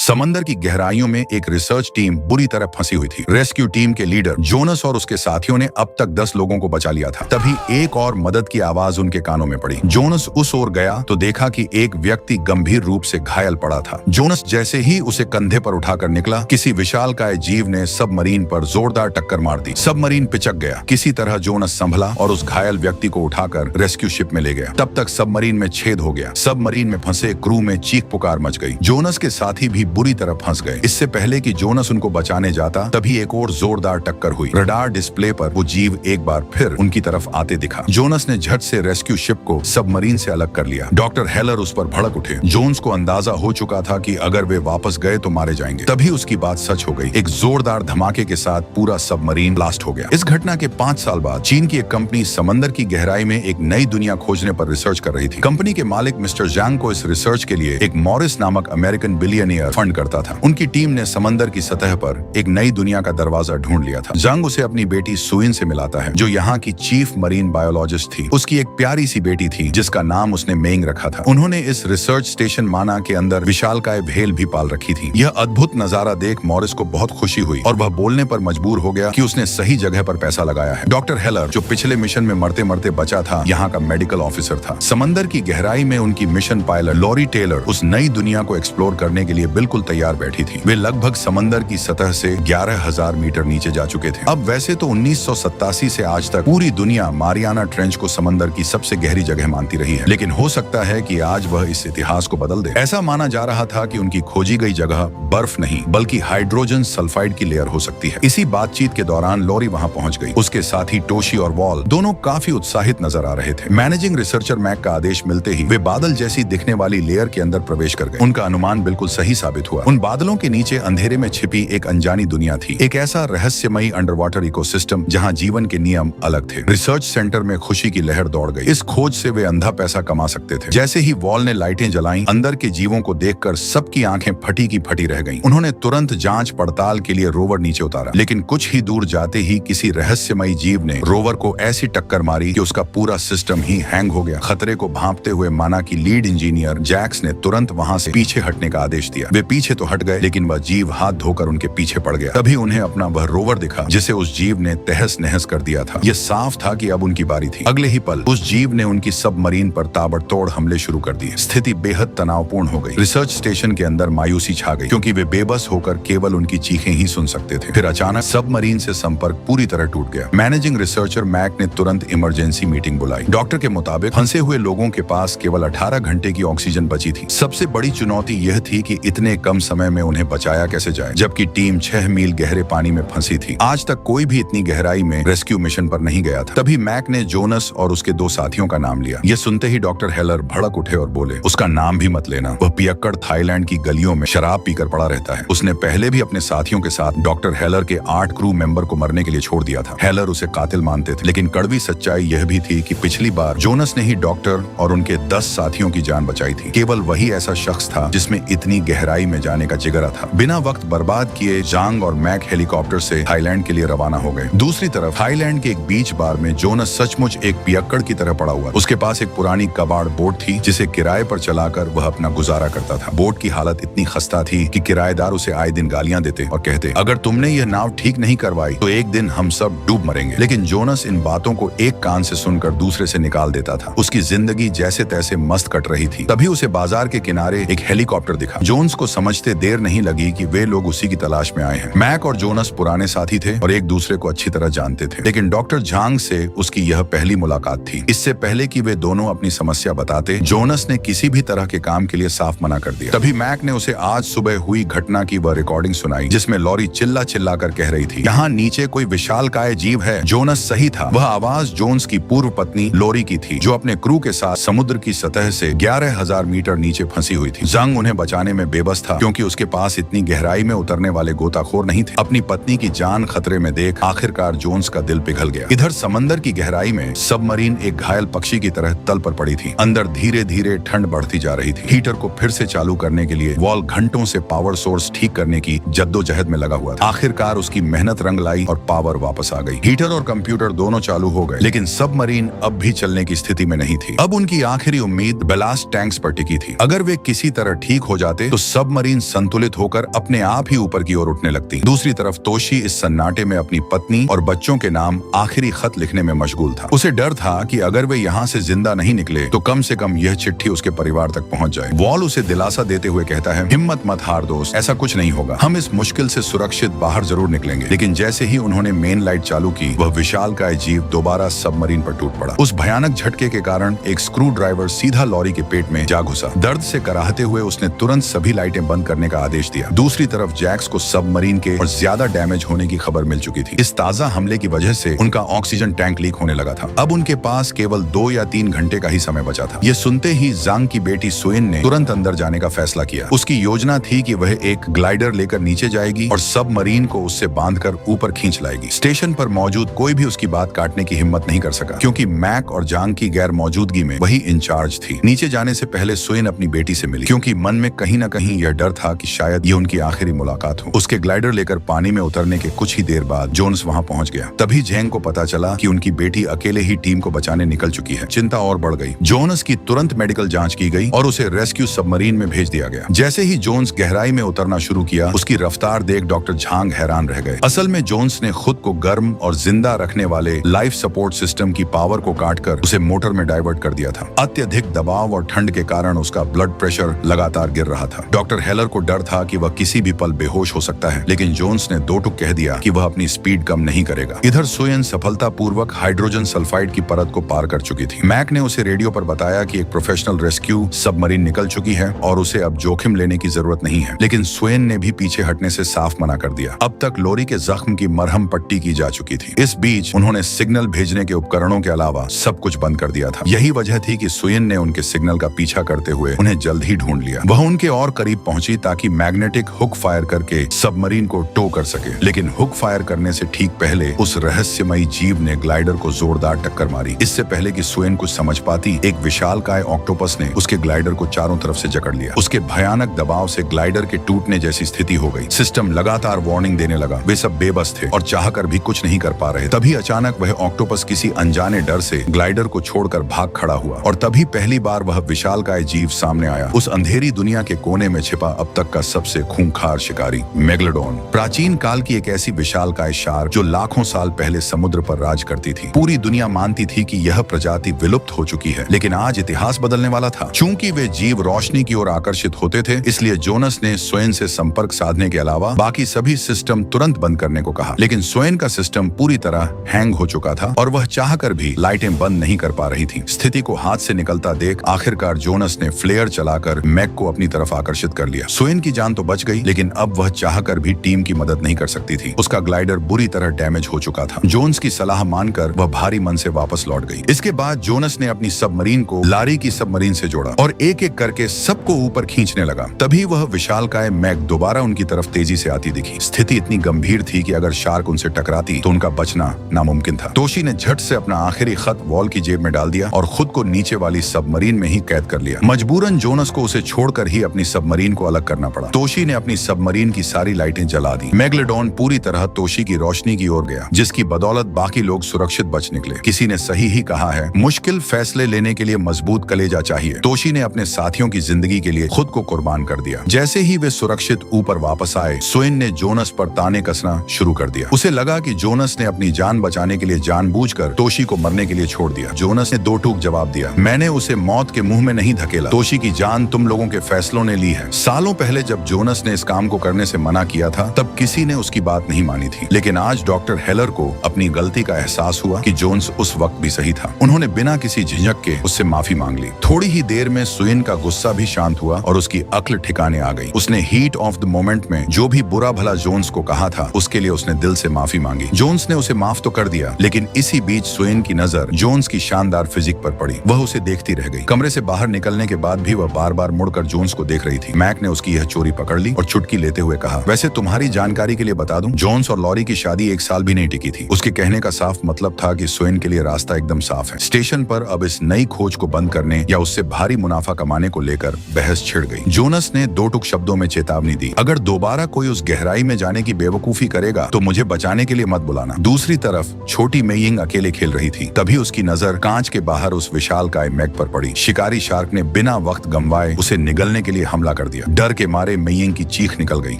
समंदर की गहराइयों में एक रिसर्च टीम बुरी तरह फंसी हुई थी। रेस्क्यू टीम के लीडर जोनस और उसके साथियों ने अब तक 10 लोगों को बचा लिया था। तभी एक और मदद की आवाज उनके कानों में पड़ी। जोनस उस ओर गया तो देखा कि एक व्यक्ति गंभीर रूप से घायल पड़ा था। जोनस जैसे ही उसे कंधे पर उठाकर निकला, किसी विशालकाय जीव ने सबमरीन पर जोरदार टक्कर मार दी। सबमरीन पिचक गया। किसी तरह जोनस संभला और उस घायल व्यक्ति को उठाकर रेस्क्यू शिप में ले गया। तब तक सबमरीन में छेद हो गया। सबमरीन में फंसे क्रू में चीख पुकार मच गई। जोनस के साथी भी बुरी तरह फंस गए। इससे पहले कि जोनस उनको बचाने जाता, तभी एक और जोरदार टक्कर हुई। रडार डिस्प्ले पर वो जीव एक बार फिर उनकी तरफ आते दिखा। जोनस ने झट से रेस्क्यू शिप को सबमरीन से अलग कर लिया। डॉक्टर हेलर उस पर भड़क उठे। जोन्स को अंदाजा हो चुका था कि अगर वे वापस गए तो मारे जाएंगे। तभी उसकी बात सच हो गई। एक जोरदार धमाके के साथ पूरा सबमरीन ब्लास्ट हो गया। इस घटना के 5 साल बाद चीन की एक कंपनी समंदर की गहराई में एक नई दुनिया खोजने पर रिसर्च कर रही थी। कंपनी के मालिक मिस्टर जांग को इस रिसर्च के लिए एक मॉरिस नामक अमेरिकन बिलियनियर फंड करता था। उनकी टीम ने समंदर की सतह पर एक नई दुनिया का दरवाजा ढूंढ लिया था। जांग उसे अपनी बेटी सुइन से मिलाता है, जो यहाँ की चीफ मरीन बायोलॉजिस्ट थी। उसकी एक प्यारी सी बेटी थी जिसका नाम उसने मेंग रखा था। उन्होंने इस रिसर्च स्टेशन माना के अंदर विशालकाय व्हेल भी पाल रखी थी। यह अद्भुत नजारा देख मॉरिस को बहुत खुशी हुई और वह बोलने पर मजबूर हो गया कि उसने सही जगह पर पैसा लगाया है। डॉक्टर हेलर, जो पिछले मिशन में मरते मरते बचा था, यहाँ का मेडिकल ऑफिसर था। समंदर की गहराई में उनकी मिशन पायलट लॉरी टेलर उस नई दुनिया को एक्सप्लोर करने के लिए बिल्कुल तैयार बैठी थी। वे लगभग समंदर की सतह से 11,000 मीटर नीचे जा चुके थे। अब वैसे तो 1987 से आज तक पूरी दुनिया मारियाना ट्रेंच को समंदर की सबसे गहरी जगह मानती रही है, लेकिन हो सकता है कि आज वह इस इतिहास को बदल दे। ऐसा माना जा रहा था कि उनकी खोजी गई जगह बर्फ नहीं बल्कि हाइड्रोजन सल्फाइड की लेयर हो सकती है। इसी बातचीत के दौरान लॉरी वहां पहुंच गई। उसके साथी टोशी और वॉल दोनों काफी उत्साहित नजर आ रहे थे। मैनेजिंग रिसर्चर मैक का आदेश मिलते ही वे बादल जैसी दिखने वाली लेयर के अंदर प्रवेश कर गए। उनका अनुमान बिल्कुल सही साबित हुआ। उन बादलों के नीचे अंधेरे में छिपी एक अनजानी दुनिया थी, एक ऐसा रहस्यमयी अंडर वाटर इकोसिस्टम जहां जीवन के नियम अलग थे। रिसर्च सेंटर में खुशी की लहर दौड़ गई। इस खोज से वे अंधा पैसा कमा सकते थे। जैसे ही वॉल ने लाइटें जलाईं, अंदर के जीवों को देखकर सबकी आंखें फटी की फटी रह गईं। उन्होंने तुरंत जांच पड़ताल के लिए रोवर नीचे उतारा, लेकिन कुछ ही दूर जाते ही किसी रहस्यमयी जीव ने रोवर को ऐसी टक्कर मारी कि उसका पूरा सिस्टम ही हैंग हो गया। खतरे को भांपते हुए माना की लीड इंजीनियर जैक्स ने तुरंत वहां से पीछे हटने का आदेश दिया। वे पीछे तो हट गए, लेकिन वह जीव हाथ धोकर उनके पीछे पड़ गया। तभी उन्हें अपना वह रोवर दिखा जिसे उस जीव ने तहस नहस कर दिया था। यह साफ था कि अब उनकी बारी थी। अगले ही पल उस जीव ने उनकी सबमरीन पर ताबड़तोड़ हमले शुरू कर दिए। स्थिति बेहद तनावपूर्ण हो गई। रिसर्च स्टेशन के अंदर मायूसी छा गई, क्योंकि वे बेबस होकर केवल उनकी चीखें ही सुन सकते थे। फिर अचानक सबमरीन से संपर्क पूरी तरह टूट गया। मैनेजिंग रिसर्चर मैक ने तुरंत इमरजेंसी मीटिंग बुलाई। डॉक्टर के मुताबिक फंसे हुए लोगों के पास केवल 18 घंटे की ऑक्सीजन बची थी। सबसे बड़ी चुनौती यह थी कि इतने कम समय में उन्हें बचाया कैसे जाए, जबकि टीम 6 मील गहरे पानी में फंसी थी। आज तक कोई भी इतनी गहराई में रेस्क्यू मिशन पर नहीं गया था। तभी मैक ने जोनस और उसके 2 साथियों का नाम लिया। यह सुनते ही डॉक्टर हेलर भड़क उठे और बोले, उसका नाम भी मत लेना। वह पियक्कड़ थाईलैंड की गलियों में शराब पीकर पड़ा रहता है। उसने पहले भी अपने साथियों के साथ डॉक्टर हेलर के 8 क्रू मेंबर को मरने के लिए छोड़ दिया था। हेलर उसे कातिल मानते थे, लेकिन कड़वी सच्चाई यह भी थी कि पिछली बार जोनस ने ही डॉक्टर और उनके 10 साथियों की जान बचाई थी। केवल वही ऐसा शख्स था जिसमें इतनी गहराई में जाने का जिगरा था। बिना वक्त बर्बाद किए जांग और मैक हेलीकॉप्टर से थाईलैंड के लिए रवाना हो गए। दूसरी तरफ थाईलैंड के एक बीच बार में जोनस सचमुच एक पियक्कड़ की तरह पड़ा हुआ। उसके पास एक पुरानी कबाड़ बोट थी जिसे किराए पर चलाकर वह अपना गुजारा करता था। बोट की हालत इतनी खस्ता थी कि किराएदार उसे आए दिन गालियां देते और कहते, अगर तुमने यह नाव ठीक नहीं करवाई तो एक दिन हम सब डूब मरेंगे। लेकिन जोनस इन बातों को एक कान से सुनकर दूसरे से निकाल देता था। उसकी जिंदगी जैसे तैसे मस्त कट रही थी। तभी उसे बाजार के किनारे एक हेलीकॉप्टर दिखा। जोन्स को समझते देर नहीं लगी कि वे लोग उसी की तलाश में आए हैं। मैक और जोनस पुराने साथी थे और एक दूसरे को अच्छी तरह जानते थे, लेकिन डॉक्टर झांग से उसकी यह पहली मुलाकात थी। इससे पहले कि वे दोनों अपनी समस्या बताते, जोनस ने किसी भी तरह के काम के लिए साफ मना कर दिया। तभी मैक ने उसे आज सुबह हुई घटना की वह रिकॉर्डिंग सुनाई, जिसमें लॉरी चिल्ला चिल्ला कर कह रही थी, यहाँ नीचे कोई विशालकाय जीव है। जोनस सही था। वह आवाज जोन्स की पूर्व पत्नी लॉरी की थी, जो अपने क्रू के साथ समुद्र की सतह से 11,000 मीटर नीचे फंसी हुई थी। जंग उन्हें बचाने में बेबस था, क्योंकि उसके पास इतनी गहराई में उतरने वाले गोताखोर नहीं थे। अपनी पत्नी की जान खतरे में देख आखिरकार जोन्स का दिल पिघल गया। इधर समंदर की गहराई में सबमरीन एक घायल पक्षी की तरह तल पर पड़ी थी। अंदर धीरे धीरे ठंड बढ़ती जा रही थी। हीटर को फिर से चालू करने के लिए वॉल घंटों से पावर सोर्स ठीक करने की जद्दोजहद में लगा हुआ था। आखिरकार उसकी मेहनत रंग लाई और पावर वापस आ गई। हीटर और कंप्यूटर दोनों चालू हो गए, लेकिन सबमरीन अब भी चलने की स्थिति में नहीं थी। अब उनकी आखिरी उम्मीद बैलास्ट टैंक्स पर टिकी थी। अगर वे किसी तरह ठीक हो जाते तो सब सबमरीन संतुलित होकर अपने आप ही ऊपर की ओर उठने लगती। दूसरी तरफ तोशी इस सन्नाटे में अपनी पत्नी और बच्चों के नाम आखिरी खत लिखने में मशगूल था। उसे डर था कि अगर वे यहाँ से जिंदा नहीं निकले तो कम से कम यह चिट्ठी उसके परिवार तक पहुँच जाए। वॉल उसे दिलासा देते हुए कहता है, हिम्मत मत हार दोस्त, ऐसा कुछ नहीं होगा, हम इस मुश्किल से सुरक्षित बाहर जरूर निकलेंगे। लेकिन जैसे ही उन्होंने मेन लाइट चालू की, वह विशालकाय जीव दोबारा सबमरीन पर टूट पड़ा। उस भयानक झटके के कारण एक स्क्रू ड्राइवर सीधा लॉरी के पेट में जा घुसा। दर्द से कराहते हुए उसने तुरंत सभी लाइटें बंद करने का आदेश दिया। दूसरी तरफ जैक्स को सबमरीन के और ज्यादा डैमेज होने की खबर मिल चुकी थी। इस ताजा हमले की वजह से उनका ऑक्सीजन टैंक लीक होने लगा था। अब उनके पास केवल 2 या 3 घंटे का ही समय बचा था। ये सुनते ही जांग की बेटी सुइन ने तुरंत अंदर जाने का फैसला किया। उसकी योजना थी कि वह एक ग्लाइडर लेकर नीचे जाएगी और सबमरीन को उससे बांधकर ऊपर खींच लाएगी। स्टेशन पर मौजूद कोई भी उसकी बात काटने की हिम्मत नहीं कर सका, क्योंकि मैक और जांग की गैर मौजूदगी में वही इंचार्ज थी। नीचे जाने से पहले सुइन अपनी बेटी से मिली, क्योंकि मन में कहीं न कहीं यह डर था कि शायद ये उनकी आखिरी मुलाकात हो। उसके ग्लाइडर लेकर पानी में उतरने के कुछ ही देर बाद जोन्स वहां पहुंच गया। तभी जेंग को पता चला कि उनकी बेटी अकेले ही टीम को बचाने निकल चुकी है। चिंता और बढ़ गई। जोन्स की तुरंत मेडिकल जांच की गई और उसे रेस्क्यू सबमरीन में भेज दिया गया। जैसे ही जोन्स गहराई में उतरना शुरू किया, उसकी रफ्तार देख डॉक्टर झांग हैरान रह गए। असल में जोन्स ने खुद को गर्म और जिंदा रखने वाले लाइफ सपोर्ट सिस्टम की पावर को काटकर उसे मोटर में डाइवर्ट कर दिया था। अत्यधिक दबाव और ठंड के कारण उसका ब्लड प्रेशर लगातार गिर रहा था। डॉक्टर हेलर को डर था कि वह किसी भी पल बेहोश हो सकता है, लेकिन जोन्स ने 2 टुक कह दिया कि वह अपनी स्पीड कम नहीं करेगा। इधर सुइन सफलतापूर्वक हाइड्रोजन सल्फाइड की परत को पार कर चुकी थी। मैक ने उसे रेडियो पर बताया कि एक प्रोफेशनल रेस्क्यू सबमरीन निकल चुकी है और उसे अब जोखिम लेने की जरूरत नहीं है। लेकिन सुइन ने भी पीछे हटने से साफ मना कर दिया। अब तक लोरी के जख्म की मरहम पट्टी की जा चुकी थी। इस बीच उन्होंने सिग्नल भेजने के उपकरणों के अलावा सब कुछ बंद कर दिया था। यही वजह थी कि सुइन ने उनके सिग्नल का पीछा करते हुए उन्हें जल्द ही ढूंढ लिया। वह उनके और करीब पहुंची ताकि मैग्नेटिक हुक फायर करके सबमरीन को टो कर सके। लेकिन हुक फायर करने से ठीक पहले उस रहस्यमयी जीव ने ग्लाइडर को जोरदार टक्कर मारी। इससे पहले कि सुइन कुछ समझ पाती, एक विशालकाय ऑक्टोपस ने उसके ग्लाइडर को चारों तरफ से जकड़ लिया। उसके भयानक दबाव से ग्लाइडर के टूटने जैसी स्थिति हो गई। सिस्टम लगातार वार्निंग देने लगा। वे सब बेबस थे और चाहकर भी कुछ नहीं कर पा रहे। तभी अचानक वह ऑक्टोपस किसी अनजाने डर से ग्लाइडर को छोड़कर भाग खड़ा हुआ और तभी पहली बार वह विशालकाय जीव सामने आया। उस अंधेरी दुनिया के कोने में छिपा अब तक का सबसे खूंखार शिकारी मेगलोडॉन। प्राचीन काल की एक ऐसी विशालकाय शार्क जो लाखों साल पहले समुद्र पर राज करती थी। पूरी दुनिया मानती थी कि यह प्रजाति विलुप्त हो चुकी है, लेकिन आज इतिहास बदलने वाला था। चूंकि वे जीव रोशनी की ओर आकर्षित होते थे, इसलिए जोनस ने स्वयं से संपर्क साधने के अलावा बाकी सभी सिस्टम तुरंत बंद करने को कहा। लेकिन स्वयं का सिस्टम पूरी तरह हैंग हो चुका था और वह चाहकर भी लाइटें बंद नहीं कर पा रही थी। स्थिति को हाथ से निकलता देख आखिरकार जोनस ने फ्लेयर चलाकर मैक को अपनी तरफ आकर्षित कर लिया। स्वयं की जान तो बच गई, लेकिन अब वह चाहकर भी टीम की मदद नहीं कर सकती थी। उसका ग्लाइडर बुरी तरह डैमेज हो चुका था। जोन्स की सलाह मानकर वह भारी मन से वापस लौट गई। इसके बाद जोनस ने अपनी सबमरीन को लारी की सबमरीन से जोड़ा और एक एक करके सबको ऊपर खींचने लगा। तभी वह विशालकाय मैक दोबारा उनकी तरफ तेजी से आती दिखी। स्थिति इतनी गंभीर थी कि अगर शार्क उनसे टकराती तो उनका बचना नामुमकिन था। तोशी ने झट से अपना आखिरी खत वॉल की जेब में डाल दिया और खुद को नीचे वाली सबमरीन में ही कैद कर लिया। मजबूरन जोनस को उसे छोड़कर ही अपनी सबमरीन को अलग करना पड़ा। तोशी ने अपनी सबमरीन की सारी लाइटें जला दी। मेगलोडॉन पूरी तरह तोशी की रोशनी की ओर गया, जिसकी बदौलत बाकी लोग सुरक्षित बच निकले। किसी ने सही ही कहा है, मुश्किल फैसले लेने के लिए मजबूत कलेजा चाहिए। तोशी ने अपने साथियों की जिंदगी के लिए खुद को कुर्बान कर दिया। जैसे ही वे सुरक्षित ऊपर वापस आए, सुइन ने जोनस पर ताने कसना शुरू कर दिया। उसे लगा कि जोनस ने अपनी जान बचाने के लिए जानबूझकर तोशी को मरने के लिए छोड़ दिया। जोनस ने 2 टूक जवाब दिया, मैंने उसे मौत के मुंह में नहीं धकेला। तोशी की जान तुम लोगों के फैसलों ने ली है। सालों पहले जब जोनस ने इस काम को करने से मना किया था, तब किसी ने उसकी बात नहीं मानी थी। लेकिन आज डॉक्टर हेलर को अपनी गलती का एहसास हुआ कि जोन्स उस वक्त भी सही था। उन्होंने बिना किसी झिझक के उससे माफी मांग ली। थोड़ी ही देर में सुइन का गुस्सा भी शांत हुआ और उसकी अक्ल ठिकाने आ गई। उसने हीट ऑफ द मोमेंट में जो भी बुरा भला जोन्स को कहा था, उसके लिए उसने दिल से माफी मांगी। जोन्स ने उसे माफ तो कर दिया, लेकिन इसी बीच सुइन की नजर जोन्स की शानदार फिजिक पर पड़ी। वह उसे देखती रह गई। कमरे से बाहर निकलने के बाद भी वह बार बार मुड़कर जोन्स को देख रही थी। मैक ने उसकी यह चोरी पकड़ ली और चुटकी लेते हुए कहा, वैसे तुम्हारी जानकारी के लिए बता दूं, जोन्स और लॉरी की शादी 1 साल भी नहीं टिकी थी। उसके कहने का साफ मतलब था कि सुइन के लिए रास्ता एकदम साफ है। स्टेशन पर अब इस नई खोज को बंद करने या उससे भारी मुनाफा कमाने को लेकर बहस छिड़ गई। जोनस ने 2 टुक शब्दों में चेतावनी दी, अगर दोबारा कोई उस गहराई में जाने की बेवकूफी करेगा तो मुझे बचाने के लिए मत बुलाना। दूसरी तरफ छोटी मेइंग अकेले खेल रही थी। तभी उसकी नजर कांच के बाहर उस विशालकाय मैक पर पड़ी। शिकारी शार्क ने बिना वक्त गंवाए उसे निगलने के लिए हमला कर दिया। दिया। डर के मारे मेइंग की चीख निकल गई।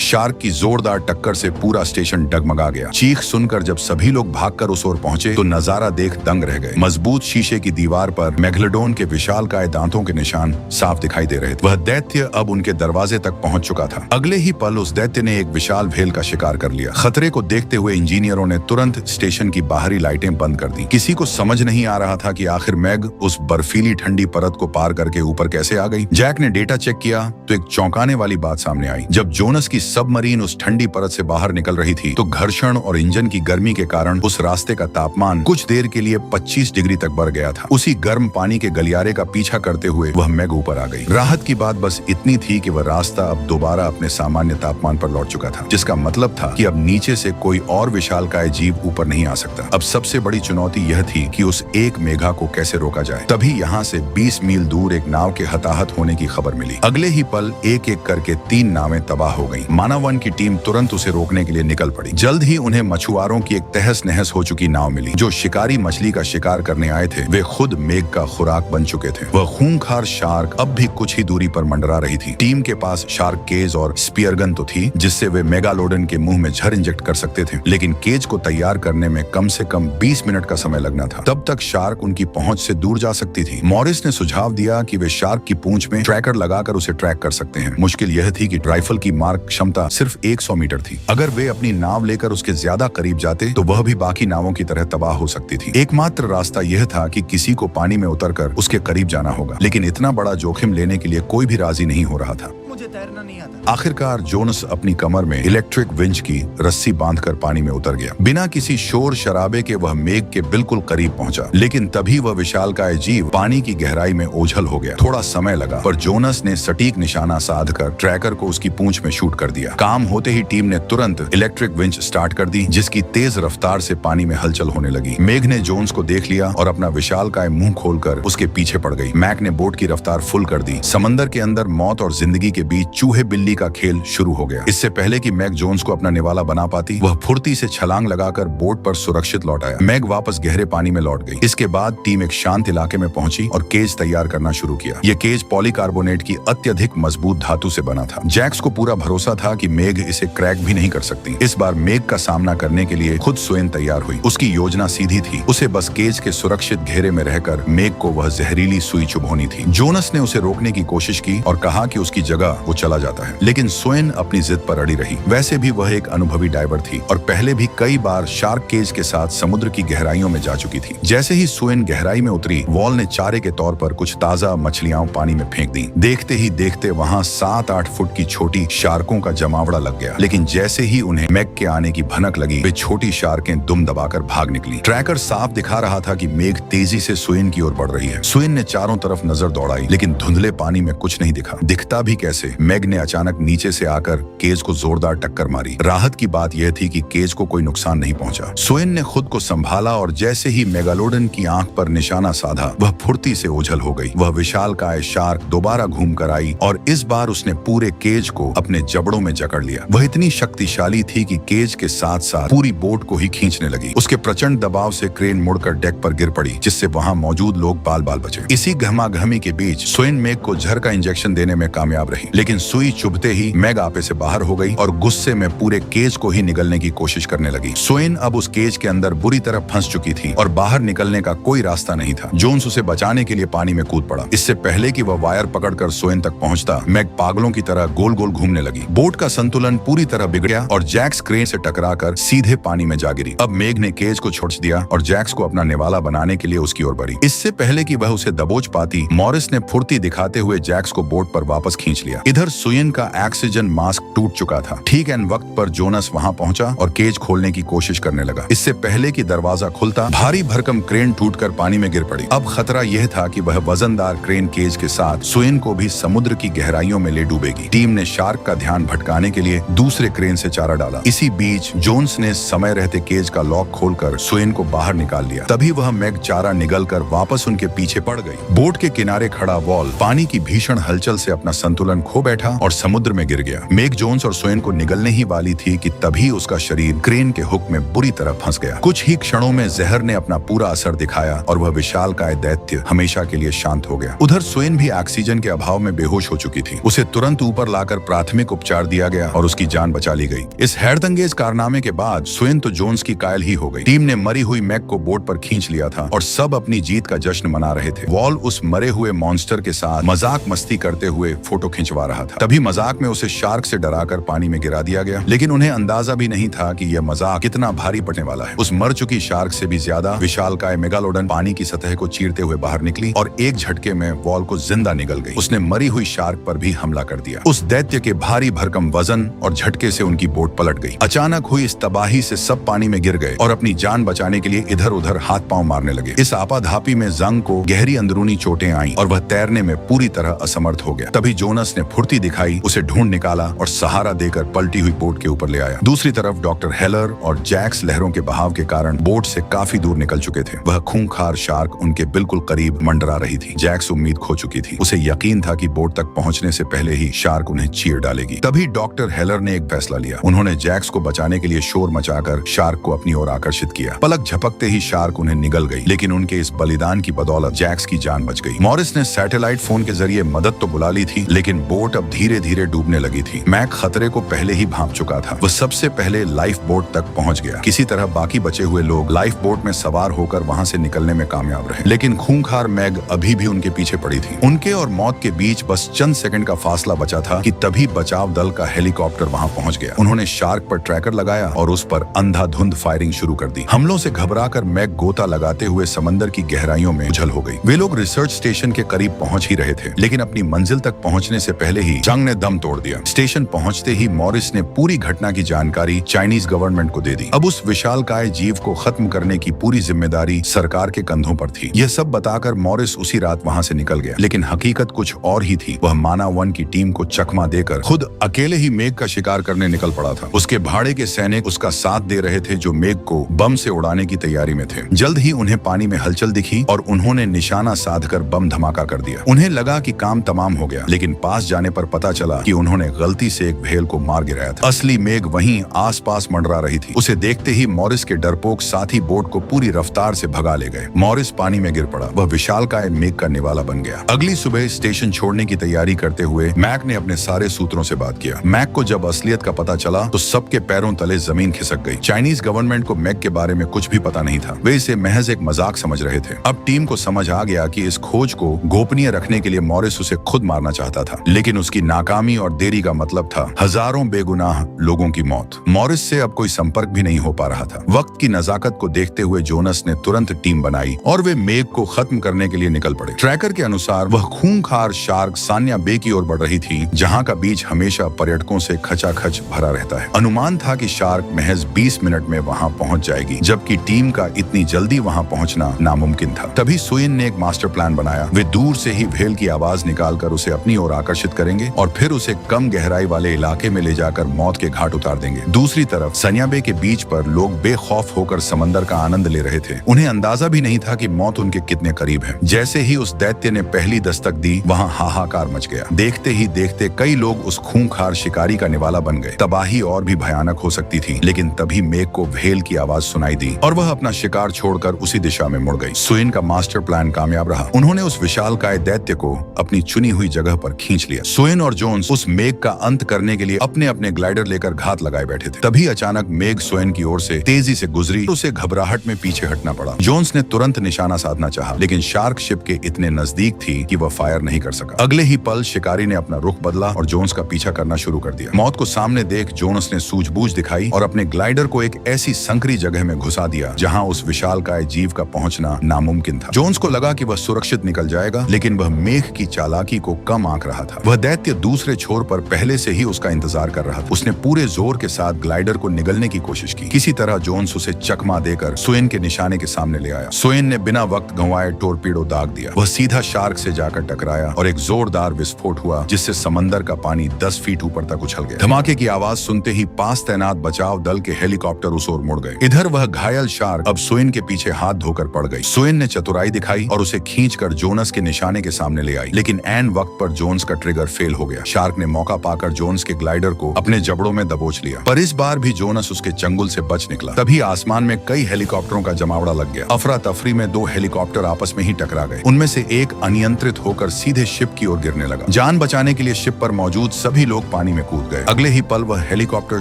शार्क की जोरदार टक्कर से पूरा स्टेशन डगमगा गया। चीख सुनकर जब सभी लोग भागकर उस ओर पहुंचे तो नजारा देख दंग रह गए। मजबूत शीशे की दीवार पर मेगलोडोन के विशालकाय दांतों के निशान साफ दिखाई दे रहे थे। वह दैत्य अब उनके दरवाजे तक पहुंच चुका था। अगले ही पल उस दैत्य ने एक विशाल भेल का शिकार कर लिया। खतरे को देखते हुए इंजीनियरों ने तुरंत स्टेशन की बाहरी लाइटें बंद कर दी। किसी को समझ नहीं आ रहा था कि आखिर मैग उस बर्फीली ठंडी परत को पार करके ऊपर कैसे आ गई। जैक ने डेटा चेक किया तो एक चौंकाने वाली बात सामने आई। जब जोनस की सबमरीन उस ठंडी परत से बाहर निकल रही थी तो घर्षण और इंजन की गर्मी के कारण उस रास्ते का तापमान कुछ देर के लिए 25 डिग्री तक बढ़ गया था। उसी गर्म पानी के गलियारे का पीछा करते हुए वह मैग ऊपर आ गई। राहत की बात बस इतनी थी कि वह रास्ता अब दोबारा अपने सामान्य तापमान पर लौट चुका था, जिसका मतलब था कि अब नीचे से कोई और विशालकाय जीव ऊपर नहीं आ सकता। अब सबसे बड़ी चुनौती यह थी कि उस एक मेघा को कैसे रोका जाए। तभी यहाँ से 20 मील दूर एक नाव के हताहत होने की खबर मिली। अगले ही पल एक एक करके 3 नावें तबाह हो गईं। मानव वन की टीम तुरंत उसे रोकने के लिए निकल पड़ी। जल्द ही उन्हें मछुआरों की एक तहस नहस हो चुकी नाव मिली। जो शिकारी मछली का शिकार करने आए थे वे खुद मेघ का खुराक बन चुके थे। वह खूंखार शार्क अब भी कुछ ही दूरी पर मंडरा रही थी। टीम के पास शार्क केज और स्पीयर गन तो थी जिससे वे मेगालोडन के मुंह में झर इंजेक्ट कर सकते थे, लेकिन केज को तैयार करने में कम से कम 20 मिनट का समय लगना था। तब तक शार्क उनकी पहुंच से दूर जा सकती थी। मॉरिस ने सुझाव दिया कि वे शार्क की पूंछ में ट्रैकर लगाकर उसे ट्रैक कर सकते हैं। मुश्किल यह थी कि राइफल की मारक क्षमता सिर्फ 100 मीटर थी। अगर वे अपनी नाव लेकर उसके ज्यादा करीब जाते तो वह भी बाकी नावों की तरह तबाह हो सकती थी। एकमात्र रास्ता यह था कि किसी को पानी में उतरकर उसके करीब जाना होगा, लेकिन इतना बड़ा जोखिम लेने के लिए कोई भी राजी नहीं हो रहा था। मुझे तैरना नहीं आता। आखिरकार जोनस अपनी कमर में इलेक्ट्रिक विंच की रस्सी बांधकर पानी में उतर गया। बिना किसी शोर शराबे के वह मेघ के बिल्कुल करीब पहुंचा, लेकिन तभी वह विशालकाय जीव पानी की गहराई में ओझल हो गया। थोड़ा समय लगा पर जोनस ने सटीक निशाना साधकर ट्रैकर को उसकी पूंछ में शूट कर दिया। काम होते ही टीम ने तुरंत इलेक्ट्रिक विंच स्टार्ट कर दी, जिसकी तेज रफ्तार से पानी में हलचल होने लगी। मेघ ने जोन्स को देख लिया और अपना विशालकाय मुंह खोलकर उसके पीछे पड़ गई। मैक ने बोट की रफ्तार फुल कर दी। समंदर के अंदर मौत और जिंदगी के बीच चूहे बिल्ली का खेल शुरू हो गया। इससे पहले कि मैक जोन्स को अपना निवाला बना पाती, वह फुर्ती से छलांग लगाकर बोट पर सुरक्षित लौट आया। मैक वापस गहरे पानी में लौट गई। इसके बाद टीम एक शांत इलाके में पहुंची और केज तैयार करना शुरू किया। यह केज पॉलीकार्बोनेट की अत्यधिक मजबूत धातु से बना था। जैक्स को पूरा भरोसा था कि मेघ इसे क्रैक भी नहीं कर सकती। इस बार मेघ का सामना करने के लिए खुद स्वयं तैयार हुई। उसकी योजना सीधी थी, उसे बस केज के सुरक्षित घेरे में रहकर मेघ को वह जहरीली सुई चुभोनी थी। जोनस ने उसे रोकने की कोशिश की और कहा कि उसकी जगह वो चला जाता है, लेकिन स्वयं अपनी जिद पर अड़ी रही। वैसे भी वह एक अनुभवी डाइवर थी और पहले भी कई बार शार्क केज के साथ समुद्र की गहराइयों में जा चुकी थी। जैसे ही स्वयं गहराई में उतरी, वॉल ने चारे के तौर पर कुछ ताजा मछलियां पानी में फेंक दी। देखते ही देखते वहां 7-8 फुट की छोटी शार्कों का जमावड़ा लग गया, लेकिन जैसे ही उन्हें मेघ के आने की भनक लगी, वे छोटी शार्कें दुम दबाकर भाग निकली। ट्रैकर साफ दिखा रहा था कि मेघ तेजी से स्वयं की ओर बढ़ रही है। स्वयं ने चारों तरफ नजर दौड़ाई, लेकिन धुंधले पानी में कुछ नहीं दिखा। दिखता भी कैसे? मेघ ने अचानक नीचे से आकर केज को जोरदार टक्कर मारी। राहत की बात यह थी कि केज को कोई नुकसान नहीं पहुंचा। स्वयं ने खुद को संभाला और जैसे ही मेगालोडन की आंख पर निशाना साधा, वह फुर्ती से ओझल हो गई। वह विशालकाय शार्क दोबारा घूम कर आई और इस बार उसने पूरे केज को अपने जबड़ों में जकड़ लिया। वह इतनी शक्तिशाली थी कि केज के साथ साथ पूरी बोट को ही खींचने लगी। उसके प्रचंड दबाव से क्रेन मुड़कर डेक पर गिर पड़ी, जिससे वहां मौजूद लोग बाल बाल बचे। इसी घमाघमी के बीच स्वयं मेघ को जहर का इंजेक्शन देने में कामयाब रही, लेकिन सुई चुभते ही मेघ आपे से बाहर हो गई और गुस्से में पूरे केज को ही निगलने की कोशिश करने लगी। स्वयं अब उस केज के अंदर बुरी तरह फंस चुकी थी और बाहर निकलने का कोई रास्ता नहीं था। जोन्स उसे बचाने के लिए पानी में कूद पड़ा। इससे पहले कि वह वायर पकड़कर स्वयं तक पहुंचता, मेघ पागलों की तरह गोल गोल घूमने लगी। बोट का संतुलन पूरी तरह बिगड़ा और जैक्स क्रेन से टकराकर सीधे पानी में जा गिरी। अब मेघ ने केज को छोड़ दिया और जैक्स को अपना निवाला बनाने के लिए उसकी ओर बढ़ी। इससे पहले कि वह उसे दबोच पाती, मॉरिस ने फुर्ती दिखाते हुए जैक्स को बोट पर वापस खींच लिया। इधर स्वयं का ऑक्सीजन मास्क टूट चुका था। ठीक एन वक्त पर जोनस वहां पहुंचा और केज खोलने की कोशिश करने लगा। इससे पहले कि दरवाजा खुलता, भारी भरकम क्रेन टूटकर पानी में गिर पड़ी। अब खतरा यह था कि वह वजनदार क्रेन केज के साथ स्वयं को भी समुद्र की गहराइयों में ले डूबेगी। टीम ने शार्क का ध्यान भटकाने के लिए दूसरे क्रेन से चारा डाला। इसी बीच जोन्स ने समय रहते केज का लॉक खोलकर स्वयं को बाहर निकाल लिया। तभी वह मेघ चारा निगलकर वापस उनके पीछे पड़ गई। बोट के किनारे खड़ा वॉल पानी की भीषण हलचल से अपना संतुलन खो बैठा और समुद्र में गिर गया। मेग जोन्स और सोएन को निगलने ही वाली थी कि तभी उसका शरीर क्रेन के हुक में बुरी तरह फंस गया। कुछ ही क्षणों में जहर ने अपना पूरा असर दिखाया और वह विशालकाय दैत्य हमेशा के लिए शांत हो गया। उधर सोएन भी ऑक्सीजन के अभाव में बेहोश हो चुकी थी। उसे तुरंत ऊपर लाकर प्राथमिक उपचार दिया गया और उसकी जान बचा ली गई। इस हैरतअंगेज कारनामे के बाद सोएन तो जोन्स की कायल ही हो गई। टीम ने मरी हुई मैग को बोट पर खींच लिया था और सब अपनी जीत का जश्न मना रहे थे। वॉल उस मरे हुए मॉन्स्टर के साथ मजाक मस्ती करते हुए फोटो खिंचवा रहा था। तभी मजाक में उसे शार्क से डराकर पानी में गिरा दिया गया, लेकिन उन्हें अंदाजा भी नहीं था कि यह मजाक कितना भारी पड़ने वाला है। उस मर चुकी शार्क से भी ज्यादा विशालकाय मेगालोडन पानी की सतह को चीरते हुए बाहर निकली और एक झटके में वॉल को जिंदा निगल गई। उसने मरी हुई शार्क पर भी हमला कर दिया। उस दैत्य के भारी भरकम वजन और झटके से उनकी बोट पलट गई। अचानक हुई इस तबाही से सब पानी में गिर गए और अपनी जान बचाने के लिए इधर उधर हाथ पांव मारने लगे। इस आपाधापी में जंग को गहरी अंदरूनी चोटें आईं और वह तैरने में पूरी तरह असमर्थ हो गया। तभी जोनस ने फुर्ती दिखाई, उसे ढूंढ निकाला और सहारा देकर पलटी हुई बोट के ऊपर ले आया। दूसरी तरफ डॉक्टर हेलर और जैक्स लहरों के बहाव के कारण बोट से काफी दूर निकल चुके थे। वह खूंखार शार्क उनके बिल्कुल करीब मंडरा रही थी। जैक्स उम्मीद खो चुकी थी। उसे यकीन था कि बोट तक पहुंचने से पहले ही शार्क उन्हें चीर डालेगी। तभी डॉक्टर हेलर ने एक फैसला लिया। उन्होंने जैक्स को बचाने के लिए शोर मचाकर शार्क को अपनी ओर आकर्षित किया। पलक झपकते ही शार्क उन्हें निगल गई, लेकिन उनके इस बलिदान की बदौलत जैक्स की जान बच गई। मॉरिस ने सैटेलाइट फोन के जरिए मदद तो बुला ली थी, लेकिन बोट अब धीरे धीरे डूबने लगी थी। मैक खतरे को पहले ही भांप चुका था। वह सबसे पहले लाइफ बोट तक पहुंच गया। किसी तरह बाकी बचे हुए लोग लाइफ बोट में सवार होकर वहां से निकलने में कामयाब रहे, लेकिन खूंखार मैग अभी भी उनके पीछे पड़ी थी। उनके और मौत के बीच बस चंद सेकंड का फासला बचा था कि तभी बचाव दल का हेलीकॉप्टर वहां पहुंच गया। उन्होंने शार्क पर ट्रैकर लगाया और उस पर अंधाधुंध फायरिंग शुरू कर दी। हमलों से घबराकर मैग गोता लगाते हुए समंदर की गहराइयों में उछल हो गई। वे लोग रिसर्च स्टेशन के करीब पहुंच ही रहे थे, लेकिन अपनी मंजिल तक पहुंचने से पहले ही जंग ने दम तोड़ दिया। स्टेशन पहुंचते ही मॉरिस ने पूरी घटना की जानकारी चाइनीज गवर्नमेंट को दे दी। अब उस विशालकाय जीव को खत्म करने की पूरी जिम्मेदारी सरकार के कंधों पर थी। यह सब बताकर मॉरिस उसी रात वहां से निकल गया, लेकिन हकीकत कुछ और ही थी। वह माना वन की टीम को चकमा देकर खुद अकेले ही मेघ का शिकार करने निकल पड़ा था। उसके भाड़े के सैनिक उसका साथ दे रहे थे, जो मेघ को बम से उड़ाने की तैयारी में थे। जल्द ही उन्हें पानी में हलचल दिखी और उन्होंने निशाना साधकर बम धमाका कर दिया। उन्हें लगा कि काम तमाम हो गया, लेकिन पास जाने पर पता चला कि उन्होंने गलती से एक भेल को मार गिराया था। असली मेघ वहीं आसपास मंडरा रही थी। उसे देखते ही मॉरिस के डरपोक साथी बोट को पूरी रफ्तार से भगा ले गए। मॉरिस पानी में गिर पड़ा। वह विशालकाय मेघ का निवाला बन गया। अगली सुबह स्टेशन छोड़ने की तैयारी करते हुए मैक ने अपने सारे सूत्रों से बात किया। मैक को जब असलियत का पता चला तो सबके पैरों तले जमीन खिसक गई। चाइनीज गवर्नमेंट को मैक के बारे में कुछ भी पता नहीं था। वे इसे महज एक मजाक समझ रहे थे। अब टीम को समझ आ गया कि इस खोज को गोपनीय रखने के लिए मॉरिस उसे खुद मारना चाहता था, लेकिन उसकी नाकामी और देरी का मतलब था हजारों बेगुनाह लोगों की मौत। मॉरिस से अब कोई संपर्क भी नहीं हो पा रहा था। वक्त की नजाकत को देखते हुए जोनस ने तुरंत टीम बनाई और वे मेघ को खत्म करने के लिए निकल पड़े। ट्रैकर के अनुसार वह खूंखार शार्क सान्या बे की ओर बढ़ रही थी, जहां का बीच हमेशा पर्यटकों से खचाखच भरा रहता है। अनुमान था कि शार्क महज 20 मिनट में वहां पहुंच जाएगी, जबकि टीम का इतनी जल्दी वहां पहुंचना नामुमकिन था। तभी सुइन ने एक मास्टर प्लान बनाया। वे दूर से ही भेल की आवाज निकालकर उसे अपनी ओर आकर्षित करेंगे और फिर उसे कम गहराई वाले इलाके में ले जाकर मौत के घाट उतार देंगे। दूसरी तरफ सन्या बे के बीच पर लोग बेखौफ होकर समंदर का आनंद ले रहे थे। उन्हें अंदाजा भी नहीं था कि मौत उनके कितने करीब है। जैसे ही उस दैत्य ने पहली दस्तक दी, वहां हाहाकार मच गया। देखते ही देखते कई लोग उस खूंखार शिकारी का निवाला बन गए। तबाही और भी भयानक हो सकती थी, लेकिन तभी मेघ को भेल की आवाज सुनाई दी और वह अपना शिकार छोड़कर उसी दिशा में मुड़ गई। सुइन का मास्टर प्लान कामयाब रहा। उन्होंने उस विशालकाय दैत्य को अपनी चुनी हुई जगह पर खींच लिया। सुइन और जोन्स उस मेघ का अंत करने के लिए अपने अपने ग्लाइडर लेकर घात लगाए बैठे थे। तभी अचानक मेघ सुइन की ओर से तेजी से गुजरी। उसे घबराहट में पीछे हटना पड़ा। जोन्स ने तुरंत निशाना साधना चाहा, लेकिन शार्क शिप के इतने नजदीक थी कि वह फायर नहीं कर सका। अगले ही पल शिकारी ने अपना रुख बदला और जोन्स का पीछा करना शुरू कर दिया। मौत को सामने देख जोन्स ने सूझबूझ दिखाई और अपने ग्लाइडर को एक ऐसी संकरी जगह में घुसा दिया जहां उस विशालकाय जीव का पहुंचना नामुमकिन था। जोन्स को लगा कि वह सुरक्षित निकल जाएगा, लेकिन वह मेघ की चालाकी को कम आंक रहा था। वह दैत्य दूसरे छोर पर पहले से ही उसका इंतजार कर रहा था। उसने पूरे जोर के साथ ग्लाइडर को निगलने की कोशिश की। किसी तरह जोन्स उसे चकमा देकर सुइन के निशाने के सामने ले आया। सुइन ने बिना वक्त गंवाए टोरपीडो दाग दिया। वह सीधा शार्क से जाकर टकराया और एक जोरदार विस्फोट हुआ, जिससे समंदर का पानी 10 फीट ऊपर तक उछल गया। धमाके की आवाज सुनते ही पास तैनात बचाव दल के हेलीकॉप्टर उस ओर मुड़ गए। इधर वह घायल शार्क अब सुइन के पीछे हाथ धोकर पड़ गई। सुइन ने चतुराई दिखाई और उसे खींचकर जोनस के निशाने के सामने ले आई, लेकिन ऐन वक्त पर जोन्स का ट्रिगर ट्रिगर फेल हो गया। शार्क ने मौका पाकर जोन्स के ग्लाइडर को अपने जबड़ों में दबोच लिया, पर इस बार भी जोनस उसके चंगुल से बच निकला। तभी आसमान में कई हेलीकॉप्टरों का जमावड़ा लग गया। अफरा तफरी में 2 हेलीकॉप्टर आपस में ही टकरा गए। उनमें से एक अनियंत्रित होकर सीधे शिप की ओर गिरने लगा। जान बचाने के लिए शिप पर मौजूद सभी लोग पानी में कूद गए। अगले ही पल वह हेलीकॉप्टर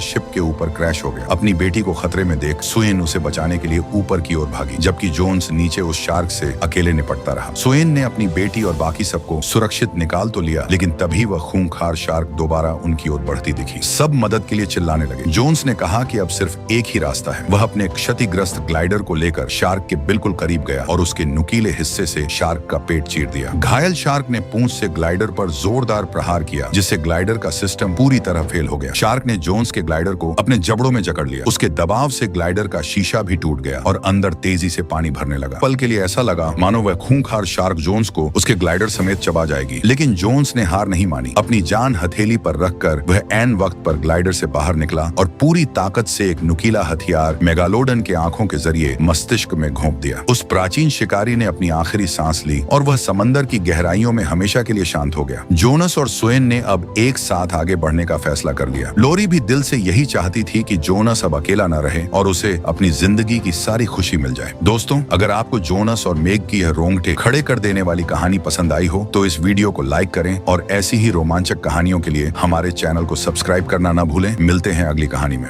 शिप के ऊपर क्रैश हो गया। अपनी बेटी को खतरे में देख सुएन उसे बचाने के लिए ऊपर की ओर भागी, जबकि जोन्स नीचे उस शार्क से अकेले निपटता रहा। सुएन ने अपनी बेटी और बाकी सबको सुरक्षित निकाल तो लिया, लेकिन तभी वह खूंखार शार्क दोबारा उनकी ओर बढ़ती दिखी। सब मदद के लिए चिल्लाने लगे। जोन्स ने कहा कि अब सिर्फ एक ही रास्ता है। वह अपने क्षतिग्रस्त ग्लाइडर को लेकर शार्क के बिल्कुल करीब गया और उसके नुकीले हिस्से से शार्क का पेट चीर दिया। घायल शार्क ने पूंछ से ग्लाइडर पर जोरदार प्रहार किया, जिससे ग्लाइडर का सिस्टम पूरी तरह फेल हो गया। शार्क ने जोन्स के ग्लाइडर को अपने जबड़ों में जकड़ लिया। उसके दबाव से ग्लाइडर का शीशा भी टूट गया और अंदर तेजी से पानी भरने लगा। पल के लिए ऐसा लगा मानो वह खूंखार शार्क जोन्स को उसके ग्लाइडर समेत चबा जाएगी, लेकिन जोन्स ने हार नहीं मानी। अपनी जान हथेली पर रखकर वह ऐन वक्त पर ग्लाइडर से बाहर निकला और पूरी ताकत से एक नुकीला हथियार मेगालोडन के आंखों के जरिए मस्तिष्क में घोंप दिया। उस प्राचीन शिकारी ने अपनी आखिरी सांस ली और वह समंदर की गहराइयों में हमेशा के लिए शांत हो गया। जोनस और सुएन ने अब एक साथ आगे बढ़ने का फैसला कर लिया। लोरी भी दिल से यही चाहती थी कि जोनस अब अकेला न रहे और उसे अपनी जिंदगी की सारी खुशी मिल जाए। दोस्तों, अगर आपको जोनस और मेग की यह रोंगटे खड़े कर देने वाली कहानी पसंद आई हो तो इस वीडियो को लाइक करें और ऐसी ही रोमांचक कहानियों के लिए हमारे चैनल को सब्सक्राइब करना न भूलें। मिलते हैं अगली कहानी में।